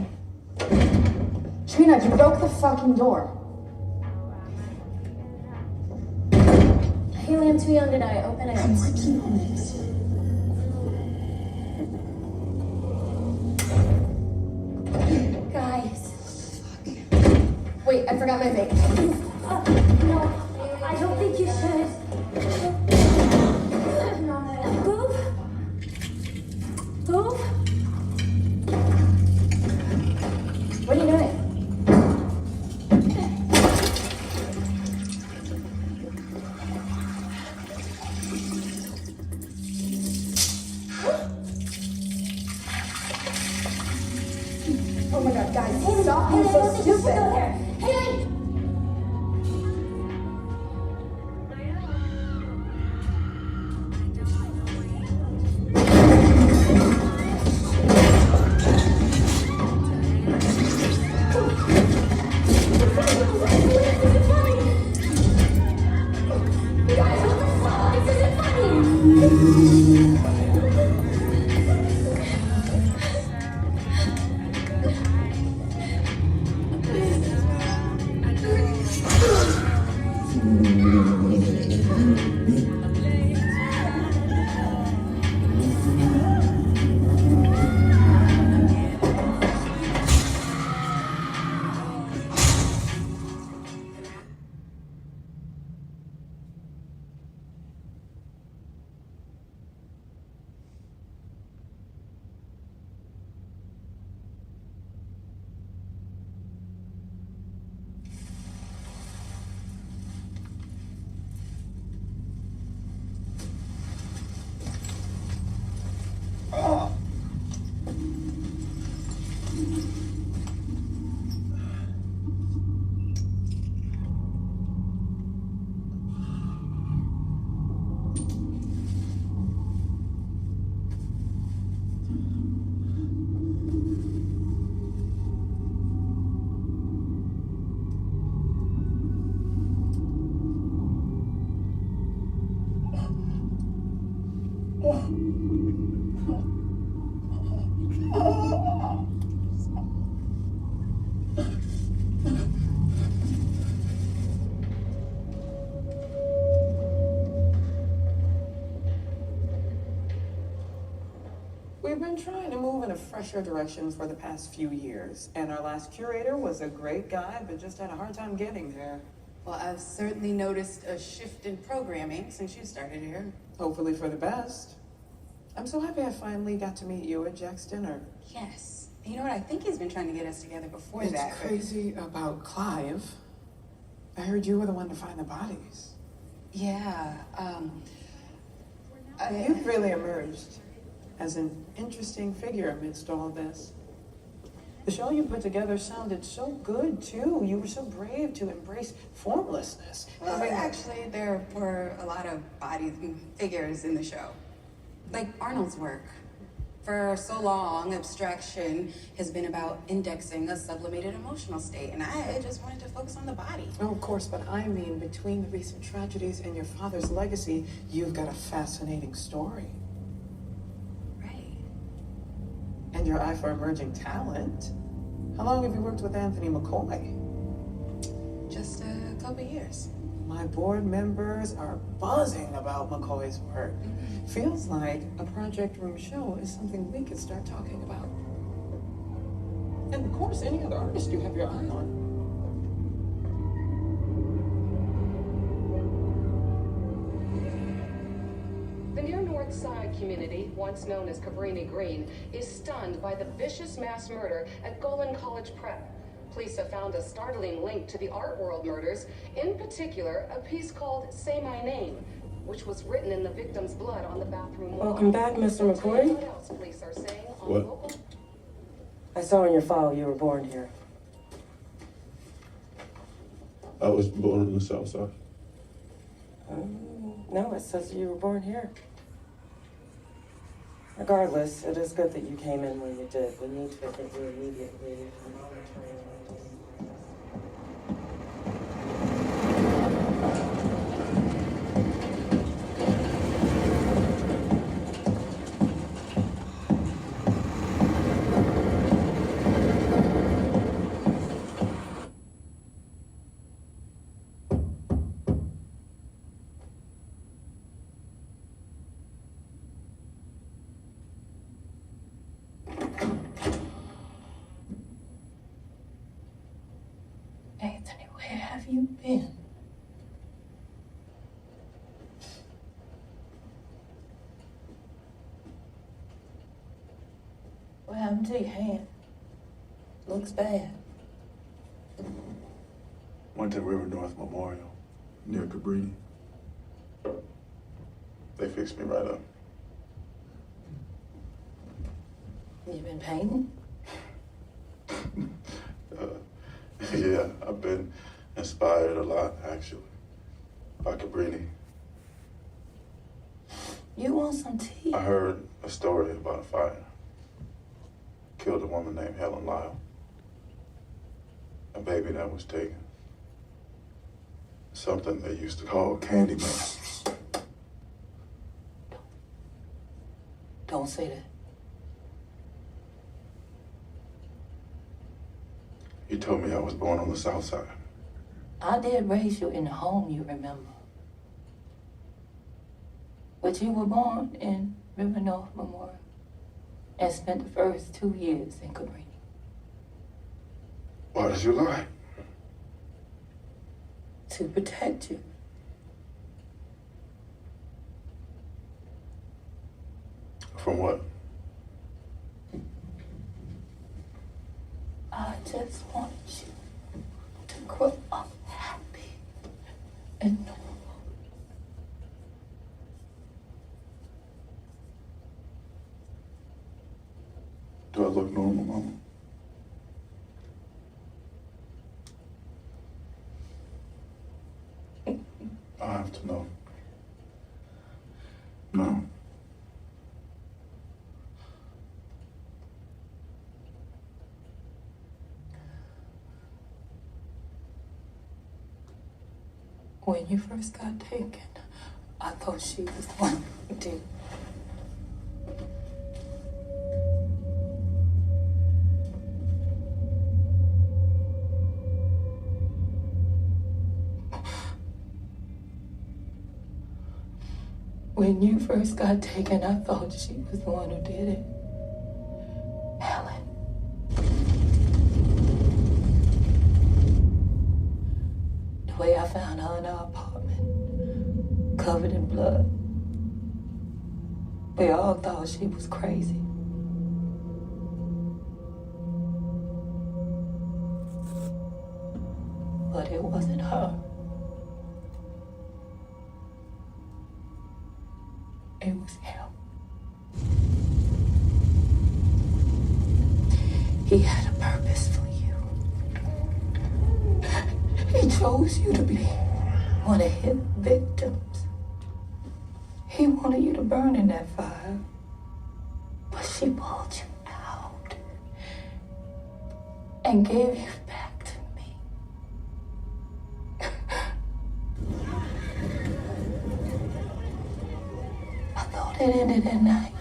Trina, you broke the fucking door. Haley, I'm too young to die. Open it. I'm working on it. Guys. Wait, I forgot my vape. No, I don't think you should. Move. Move. What are you doing? Oh my god, guys, stop being so stupid. Haley! We've been trying to move in a fresher direction for the past few years, and our last curator was a great guy, but just had a hard time getting there. Well, I've certainly noticed a shift in programming since you started here. Hopefully for the best. I'm so happy I finally got to meet you at Jack's dinner. Yes. You know what? I think he's been trying to get us together before It's that. crazy about Clive. I heard you were the one to find the bodies. Yeah. You've really emerged as an interesting figure amidst all this. The show you put together sounded so good, too. You were so brave to embrace formlessness. Well, actually, there were a lot of body figures in the show. Like Arnold's work. For so long, abstraction has been about indexing a sublimated emotional state, and I just wanted to focus on the body. Oh, of course, but I mean, between the recent tragedies and your father's legacy, you've got a fascinating story. Right. And your eye for emerging talent. How long have you worked with Anthony McCoy? Just a couple years. My board members are buzzing about McCoy's work. Feels like a Project Room show is something we could start talking about. And of course, any other artist you have your eye on. The near North Side community, once known as Cabrini Green, is stunned by the vicious mass murder at Golan College Prep. Police have found a startling link to the Art World murders, in particular, a piece called Say My Name, which was written in the victim's blood on the bathroom wall. Welcome back, Mr. McCoy. What else police are saying on What? local... I saw in your file you were born here. I was born on the South Side. No, it says you were born here. Regardless, it is good that you came in when you did. We need to get you immediately monitoring. have you been? What happened to your hand? Looks bad. Went to River North Memorial near Cabrini. They fixed me right up. You been painting? Yeah, I've been inspired a lot, actually, by Cabrini. You want some tea? I heard a story about a fire. Killed a woman named Helen Lyle. A baby that was taken. Something they used to call candyman. Don't say that. He told me I was born on the south side. I did raise you in the home, you remember. But you were born in River North Memorial and spent the first 2 years in Cabrini. Why did you lie? To protect you. From what? I just wanted you to grow up happy and normal. Do I look normal, Mama? I have to know. No. When you first got taken, I thought she was the one who did it. When you first got taken, I thought she was the one who did it. Helen. The way I found her in our apartment, covered in blood. We all thought she was crazy. But it wasn't her. It was him. He had a purpose for you. He chose you to be one of his victims. He wanted you to burn in that fire, but she pulled you out and gave you back to me. I thought it ended at night.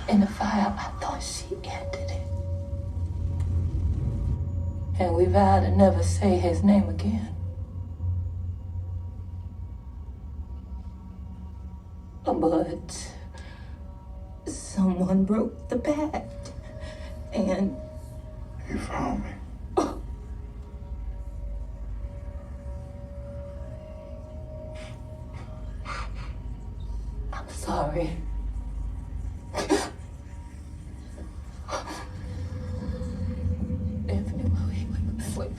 In the fire, I thought she ended it. And we vowed to never say his name again. But someone broke the pact, and you found me. I'm sorry. Anthony, wait.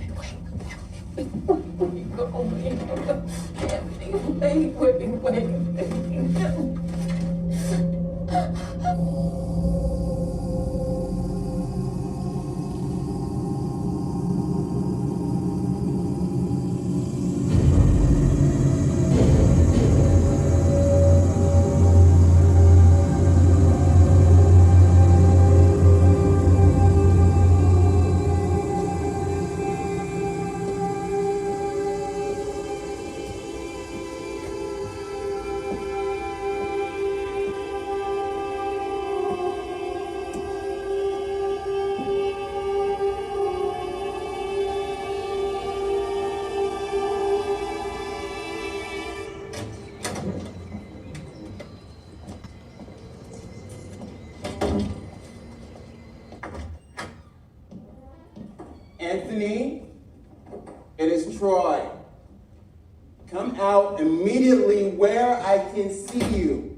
Anthony? Troy. Come out immediately where I can see you.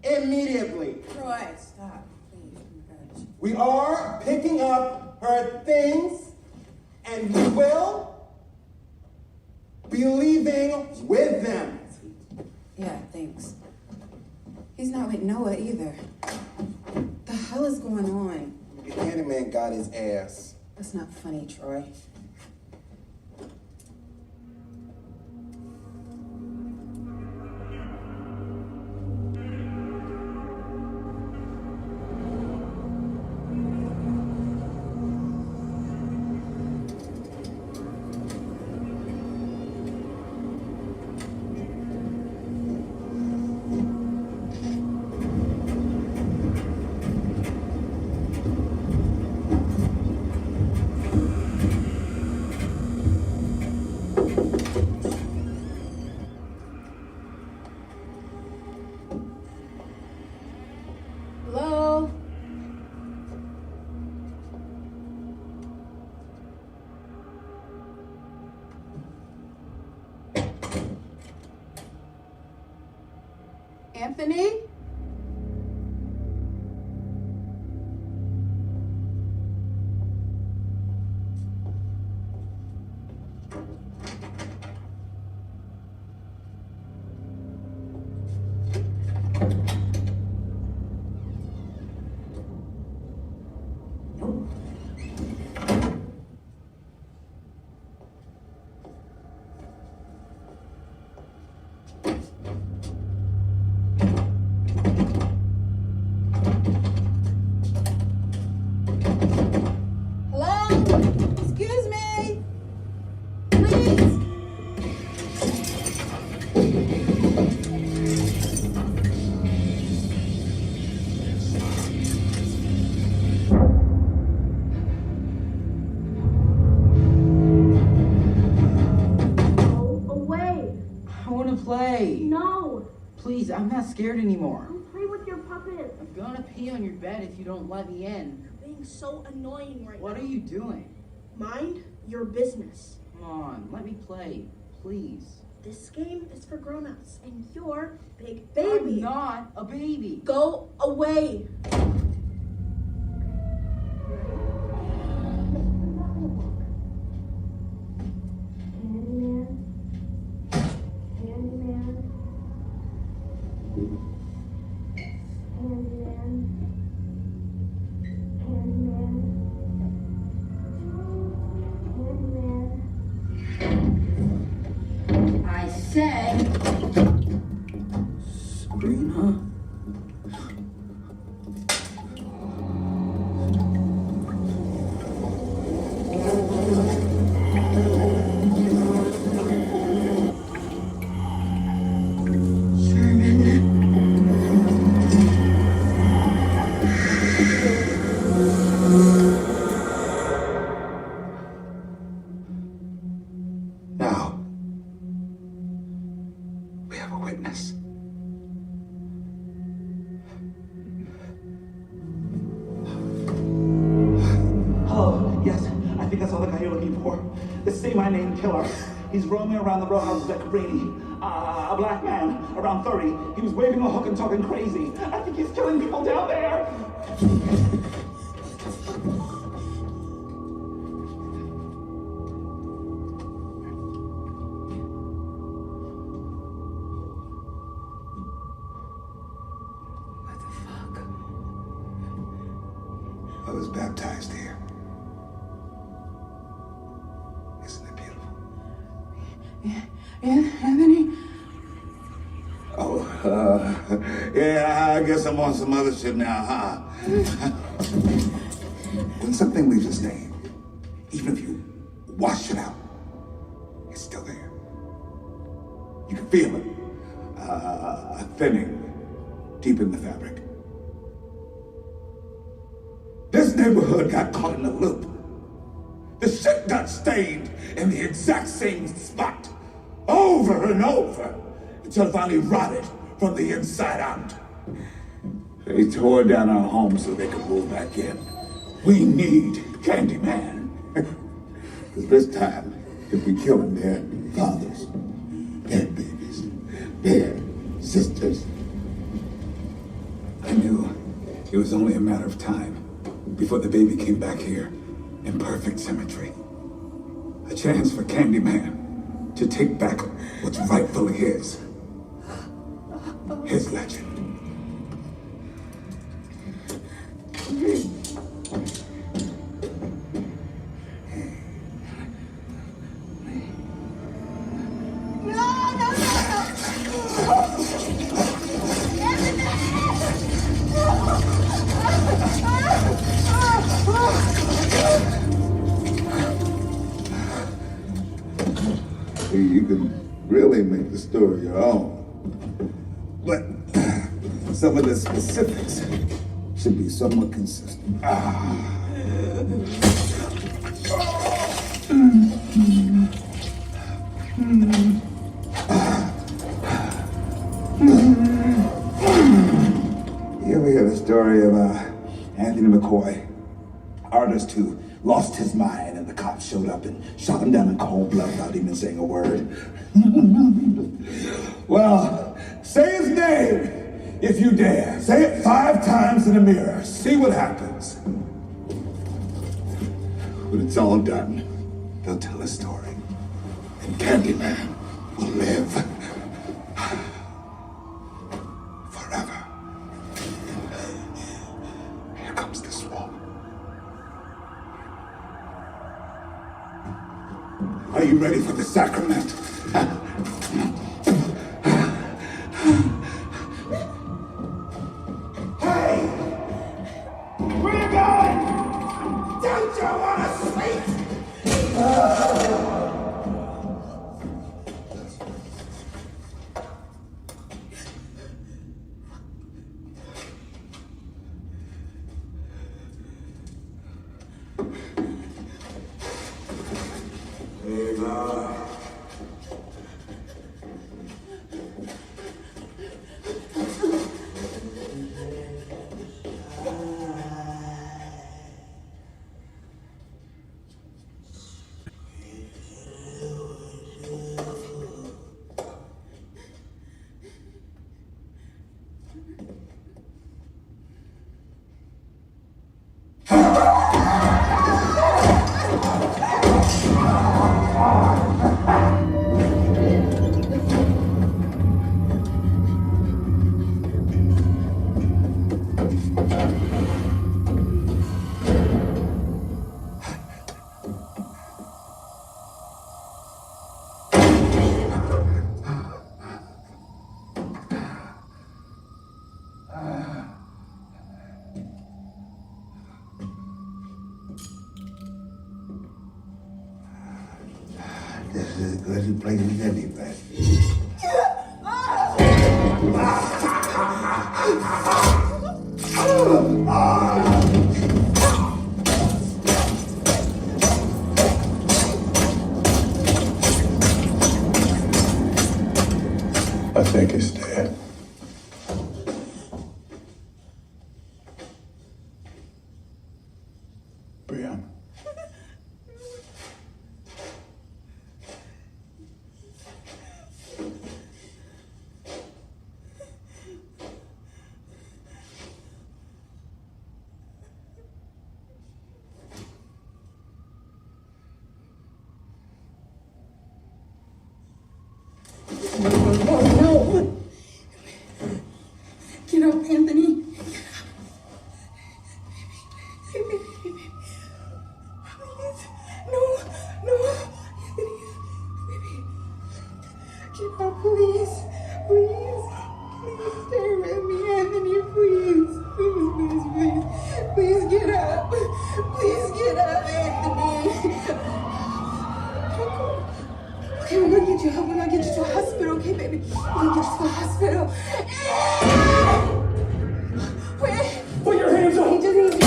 Immediately. Troy, stop, please. Oh my gosh. We are picking up her things, and we will be leaving with them. Yeah, thanks. He's not with Noah either. The hell is going on? The candyman got his ass. That's not funny, Troy. Hello? Anthony? Hello? Excuse me? Please? Go away. I want to play. No. Please, I'm not scared anymore. Don't play with your puppet. I'm gonna pee on your bed if you don't let me in. You're being so annoying right What now. are you doing? Mind your business. Come on, let me play, please. This game is for grown-ups, and you're big I'm baby. not a baby. Go away. Candyman. Candyman. Candyman. Candyman. Candyman. I said. Sabrina? Now, we have a witness. Hello, yes, I think I saw the guy you're looking for. The Say My Name killer. He's roaming around the row houses at Cabrini. A black man, around 30. He was waving a hook and talking crazy. I think he's killing people down there. I was baptized here. Isn't it beautiful? Anthony? Oh, yeah, I guess I'm on some other shit now, huh? When something leaves a stain, even if you wash it out, it's still there. You can feel it. A thinning deep in the fabric. This neighborhood got caught in a loop. The shit got stained in the exact same spot, over and over, until it finally rotted from the inside out. They tore down our home so they could move back in. We need Candyman. Because this time, If we kill them, they're fathers, their babies, their sisters. I knew it was only a matter of time before the baby came back here in perfect symmetry. A chance for Candyman to take back what's rightfully his. His legend. You can really make the story your own. But some of the specifics should be somewhat consistent. You ever hear the story of Anthony McCoy, artist who lost his mind and the cops showed up and shot him down in cold blood without even saying a word? Well, say his name if you dare. Say it 5 times in the mirror. See what happens. When it's all done, they'll tell a story. And Candyman will live forever. Here comes the swamp. Are you ready for the sacrament? Hey! Where you going? Don't you want to sleep? Ava. This is as good a place as any, man. I think it's dead. Brianna. No! Get up, Anthony. No, no. Get up, please. Please. Please stay with me, Anthony, please. Please. Please get up. Please get up, Anthony. Okay, we're gonna get you help. We're gonna get you to a hospital, okay, baby? We're gonna get you to a hospital. Where? Put your hands up! He just needs you.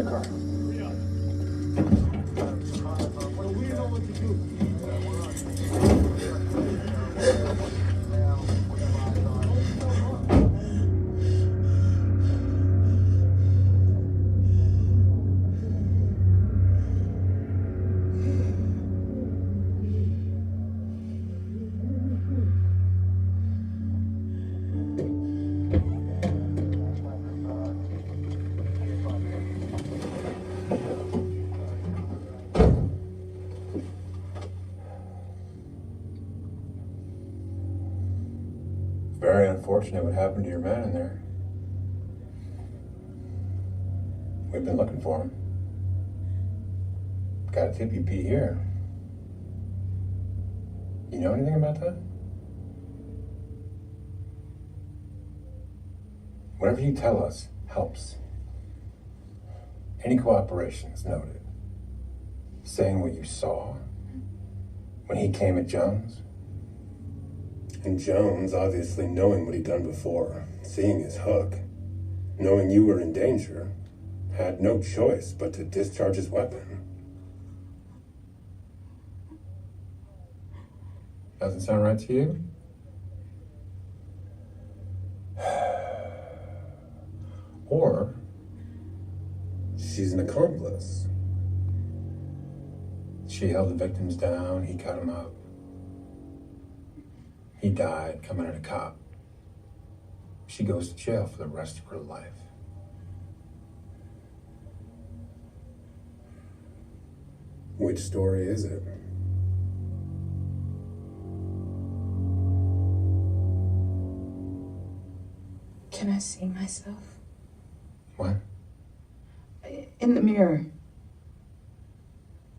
the car. Very unfortunate what happened to your man in there. We've been looking for him. Got a tip you pee here. You know anything about that? Whatever you tell us helps. Any cooperation is noted. Saying what you saw when he came at Jones. And Jones, obviously knowing what he'd done before, seeing his hook, knowing you were in danger, had no choice but to discharge his weapon. Doesn't sound right to you? Or she's an accomplice. She held the victims down, he cut them up. He died coming at a cop. She goes to jail for the rest of her life. Which story is it? Can I see myself? What? In the mirror.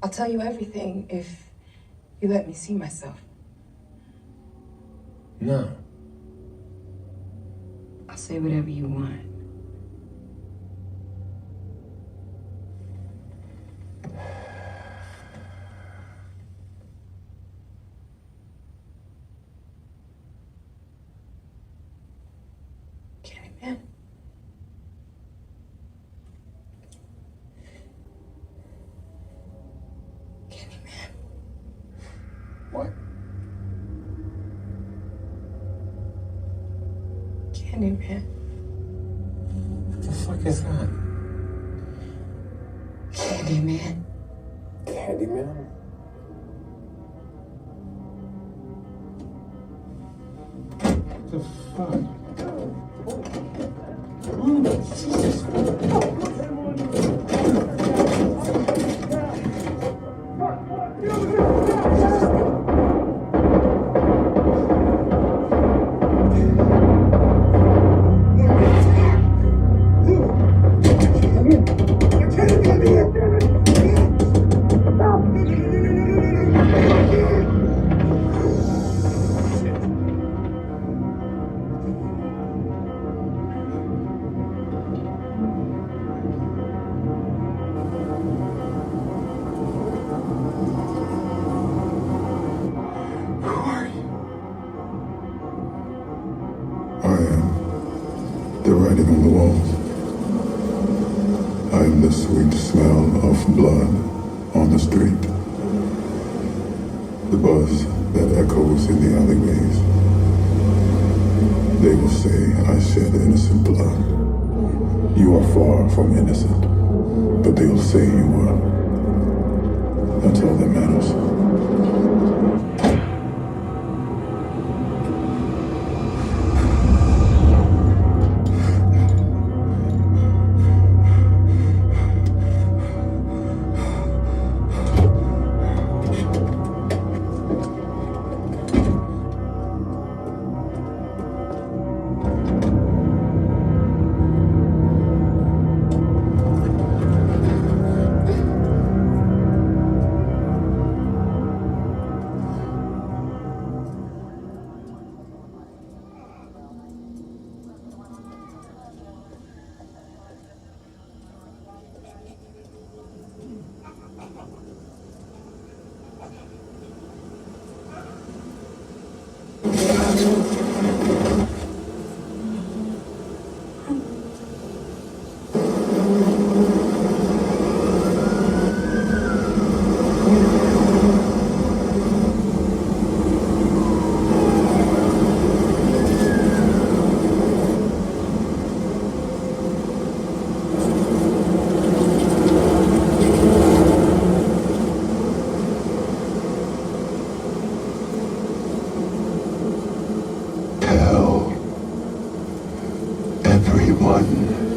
I'll tell you everything if you let me see myself. No. I'll say whatever you want. Candyman. Candyman. What? Candyman. What the fuck is that? Candyman. Candyman? What the fuck? The writing on the walls. I am the sweet smell of blood on the street. The buzz that echoes in the alleyways. They will say I shed innocent blood. You are far from innocent, but they'll say you were. That's all that matters. 3-1.